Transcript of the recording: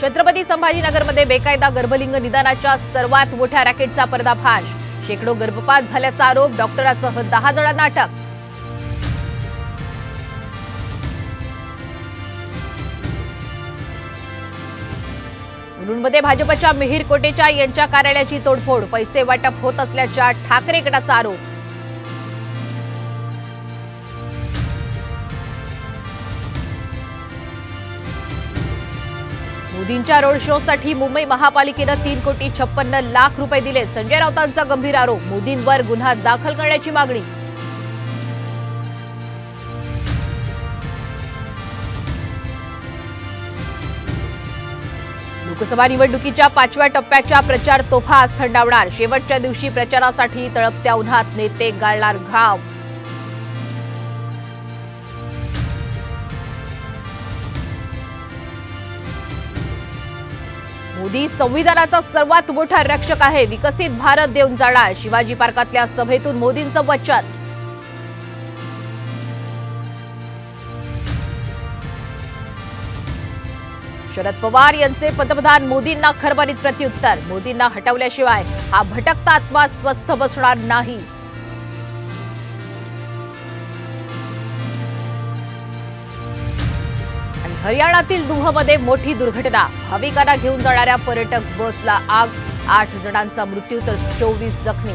छत्रपती संभाजीनगरमध्ये बेकायदा गर्भलिंग निदानाच्या सर्वात मोठ्या रॅकेटचा पर्दाफाश। शेकडो गर्भपात झाल्याचा आरोप, डॉक्टरांसह 10 जणांना अटक। मुलुंडमध्ये भाजपच्या मिहिर कोटेचा यांच्या कार्यालयाची तोडफोड, पैसे वाटप होत असल्याचा ठाकरे गटाचा आरोप। मोदींच्या रोड शोसाठी मुंबई महापालिकेने 3,56,00,000 रुपये दिले। संजय राऊतांचा गंभीर आरोप, मोदींवर गुन्हा दाखल करण्याची मागणी। लोकसभा निवडणुकीच्या 5व्या टप्प्याच्या प्रचार तोफा आज थंडावणार। शेवटच्या दिवशी प्रचारासाठी तळपत्या उन्हात नेते गाळणार घाम। मोदी संविधानाचा सर्वात मोठा रक्षक आहे, विकसित भारत देऊन जाणार। शिवाजी पार्कातल्या सभेतून मोदींचं वचन। शरद पवार यांचे पंतप्रधान मोदींना खरबरीत प्रत्युत्तर, मोदींना हटवल्याशिवाय हा भटकता आत्मा स्वस्थ बसणार नाही। हरियाणातील दूहमध्ये मोठी दुर्घटना, भाविकांना घेऊन जाणाऱ्या पर्यटक बसला आग, 8 जणांचा मृत्यू तर 24 जखमी।